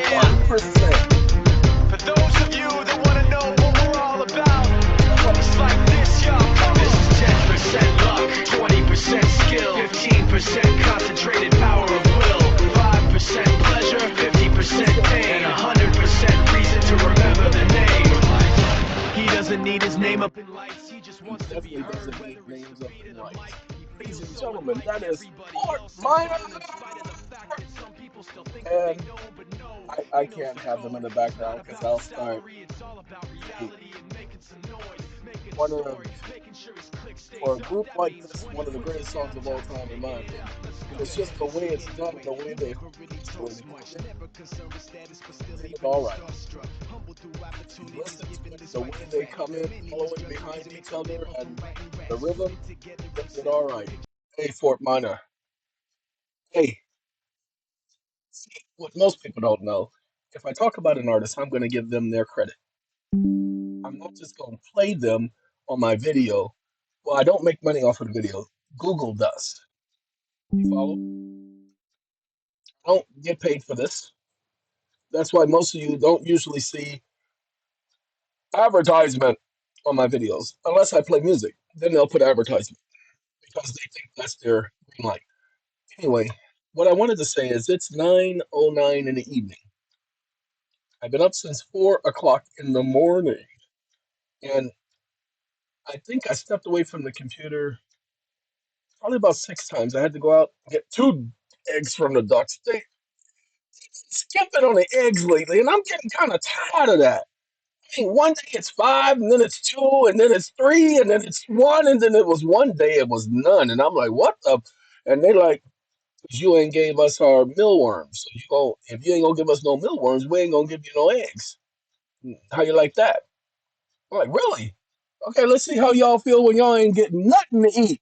1%. For those of you that want to know what we're all about, it's like this, y'all. This is 10% luck, 20% skill, 15% concentrated power of will, 5% pleasure, 50% pain, and 100% reason to remember the name. He doesn't need his name up in lights, he just He wants to be definitely heard, doesn't whether need it's names the up beat in of the lights. mic. He Ladies feels and so gentlemen, unlike that is everybody Fort else in Minor. town, in spite of the fact that some people still think that they And know, but no, I he knows can't the have them in code. the It's not background because about the I'll start salary, it's all about a, reality and making some noise, making a one of, story, making sure his click for stays a up. group That like means this, when he one of the puts greatest it songs down, of all John's time, in picking my it up. opinion. Let's And go. it's just the way it's done, the way they Never really articulate talks it. much, never concerned with status, but still It's even all is right. starstruck. Humble through If you opportunities listen given to it, the despite way the they fact come that in, many following misjudge behind music, each make a other, living from and writing the raps, put rhythm, it together does it instead all of right. Hey, Fort Minor. Hey, see, what most people don't know, if I talk about an artist, I'm going to give them their credit. I'm not just going to play them on my video. Well, I don't make money off of the video. Google does. You follow? I don't get paid for this. That's why most of you don't usually see advertisement on my videos unless I play music. Then they'll put advertisement because they think that's their green light. Anyway, what I wanted to say is it's 9:09 in the evening. I've been up since 4 o'clock in the morning, and I think I stepped away from the computer probably about 6 times. I had to go out and get 2 eggs from the ducks. They skipping on the eggs lately, and I'm getting kind of tired of that. I mean, one day it's 5, and then it's 2, and then it's 3, and then it's 1, and then it was one day it was none. And I'm like, what the? And they like, 'cause you ain't gave us our mealworms. So you go, if you ain't gonna give us no mealworms, we ain't gonna give you no eggs. How you like that? I'm like, really? Okay, let's see how y'all feel when y'all ain't getting nothing to eat.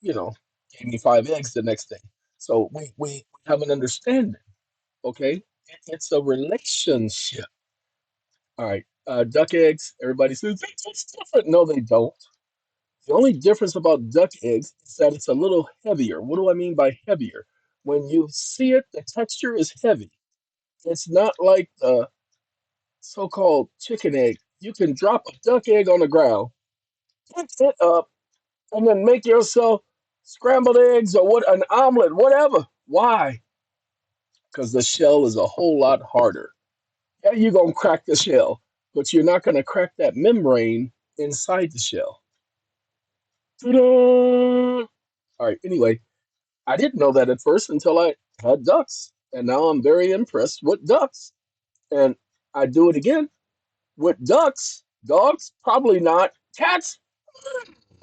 You know, gave me 5 eggs the next day. So we have an understanding, okay? It's a relationship. All right. Duck eggs, everybody says it's different. No, they don't. The only difference about duck eggs is that it's a little heavier. What do I mean by heavier? When you see it, the texture is heavy. It's not like the so-called chicken egg. You can drop a duck egg on the ground, pick it up, and then make yourself scrambled eggs or what an omelet, whatever. Why? Because the shell is a whole lot harder. Yeah, you're gonna crack the shell, but you're not gonna crack that membrane inside the shell. Ta-da! All right. Anyway, I didn't know that at first until I had ducks, and now I'm very impressed with ducks. And I do it again with ducks. Dogs, probably not. Cats,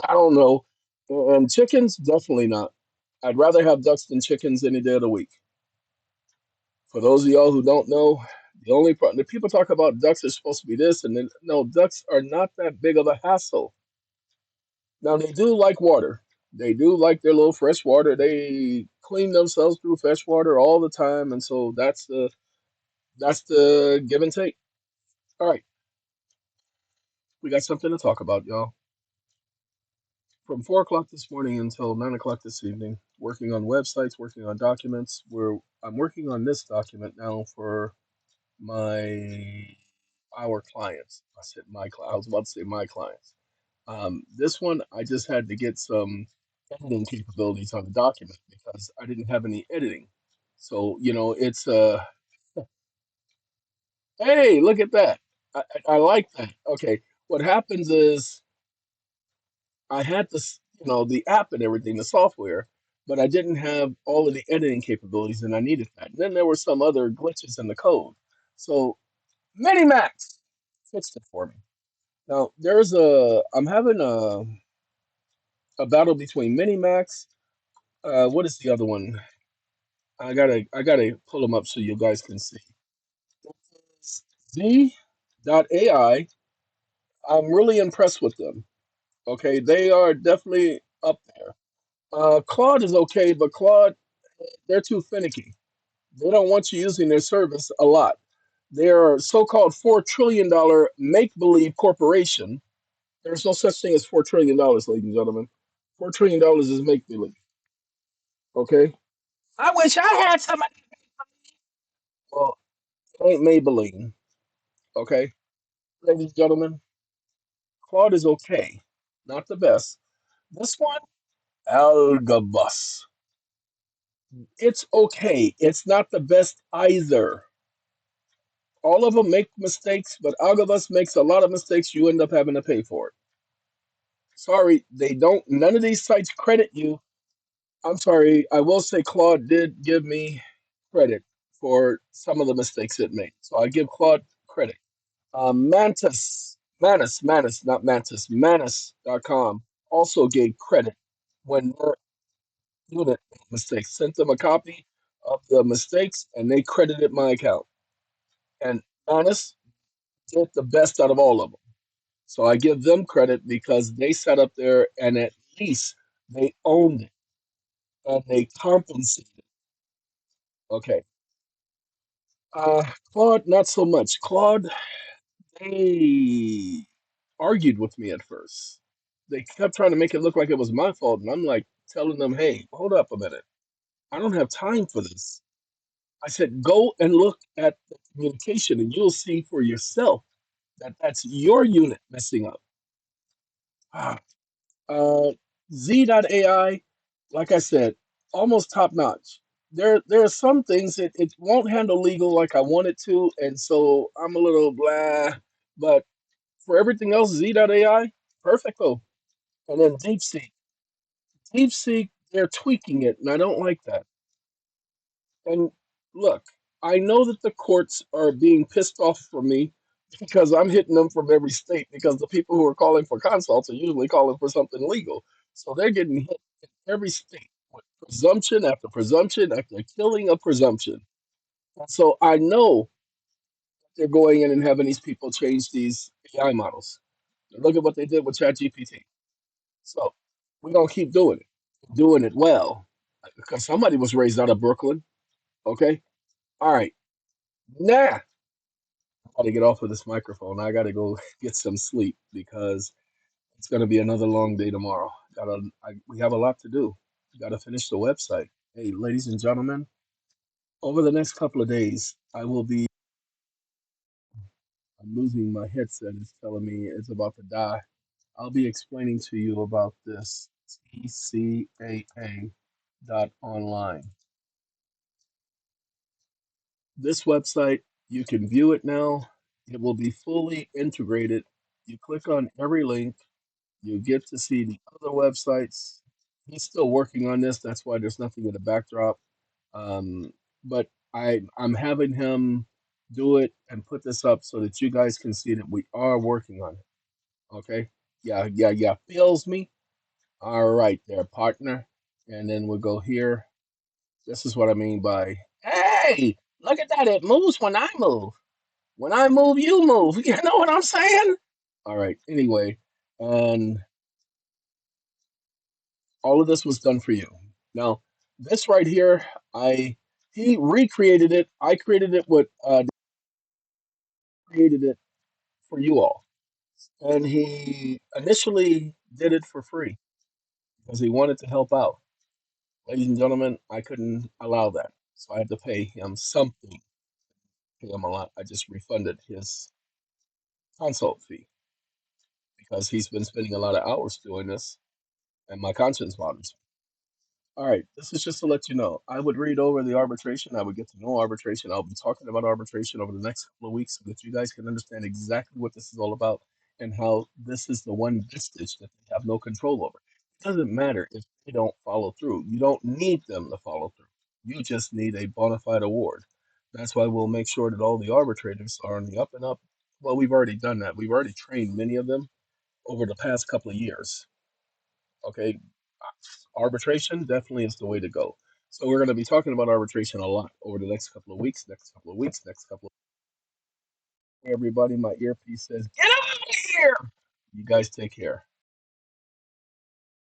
I don't know. And chickens, definitely not. I'd rather have ducks than chickens any day of the week. For those of y'all who don't know, the people talk about ducks are supposed to be this, and then no, ducks are not that big of a hassle. Now they do like water. They do like their little fresh water. They clean themselves through fresh water all the time, and so that's the give and take. All right, we got something to talk about, y'all. From 4 o'clock this morning until 9 o'clock this evening, working on websites, working on documents. Where I'm working on this document now for my our clients. I said my I was about to say my clients. This one I just had to get some editing capabilities on the document because I didn't have any editing. So it's hey, look at that. I like that. Okay, what happens is I had this, the app and everything, the software, but I didn't have all of the editing capabilities, and I needed that. And then there were some other glitches in the code. So Minimax fixed it for me. Now I'm having a battle between Minimax. What is the other one? I gotta pull them up so you guys can see. Z.ai. I'm really impressed with them. Okay, they are definitely up there. Claude is okay, but Claude, they're too finicky. They don't want you using their service a lot. They're so-called $4 trillion make-believe corporation. There's no such thing as $4 trillion, ladies and gentlemen. $4 trillion is make-believe. Okay. I wish I had somebody. Well, it ain't Maybelline, okay? Ladies and gentlemen, Claude is okay. Not the best. This one, Algabus. It's okay. It's not the best either. All of them make mistakes, but Algabus makes a lot of mistakes. You end up having to pay for it. Sorry, they don't. None of these sites credit you. I'm sorry. I will say Claude did give me credit for some of the mistakes it made. So I give Claude credit. Not Mantis, Manus.com also gave credit when their unit made mistakes. Sent them a copy of the mistakes and they credited my account. And Manus did the best out of all of them. So I give them credit because they sat up there and at least they owned it and they compensated. Okay. Uh, Claude, not so much. Claude, they argued with me at first. They kept trying to make it look like it was my fault, and I'm like telling them, "Hey, hold up a minute. I don't have time for this." I said, "Go and look at the communication, and you'll see for yourself that that's your unit messing up." Ah, Uh, Z.AI, like I said, almost top notch. There are some things that it won't handle legal like I want it to, and so I'm a little blah. But for everything else, Z.AI, perfecto. And then DeepSeek, they're tweaking it, and I don't like that. And look, I know that the courts are being pissed off for me because I'm hitting them from every state because the people who are calling for consults are usually calling for something legal. So they're getting hit in every state with presumption after presumption after killing a presumption. And so I know they're going in and having these people change these AI models. Look at what they did with ChatGPT. So we're gonna keep doing it well, because somebody was raised out of Brooklyn. Okay, all right. Nah, I gotta get off of this microphone. I gotta go get some sleep because it's gonna be another long day tomorrow. We have a lot to do. We gotta finish the website. Hey, ladies and gentlemen, over the next couple of days, I will be. I'm losing my headset. It's telling me it's about to die. I'll be explaining to you about this TCAA dot online. This website, you can view it now. It will be fully integrated. You click on every link, you get to see the other websites. He's still working on this. That's why there's nothing in the backdrop. But I'm having him do it and put this up so that you guys can see that we are working on it. Okay? Yeah. Feels me? All right, there, partner. And then we'll go here. This is what I mean by, hey, look at that. It moves when I move. When I move, you move. You know what I'm saying? All right. Anyway, and all of this was done for you. Now, this right here, I he recreated it. I created it with created it for you all, and he initially did it for free because he wanted to help out. Ladies and gentlemen, I couldn't allow that, so I had to pay him something. Pay him a lot. I just refunded his consult fee because he's been spending a lot of hours doing this, and my conscience bothers. All right, this is just to let you know. I would read over the arbitration. I would get to know arbitration. I'll be talking about arbitration over the next couple of weeks so that you guys can understand exactly what this is all about and how this is the one vestige that they have no control over. It doesn't matter if they don't follow through. You don't need them to follow through. You just need a bona fide award. That's why we'll make sure that all the arbitrators are on the up and up. Well, we've already done that. We've already trained many of them over the past couple of years. Okay, arbitration definitely is the way to go. So we're going to be talking about arbitration a lot over the next couple of weeks, next couple of everybody. My earpiece says, "Get out of here!" You guys take care.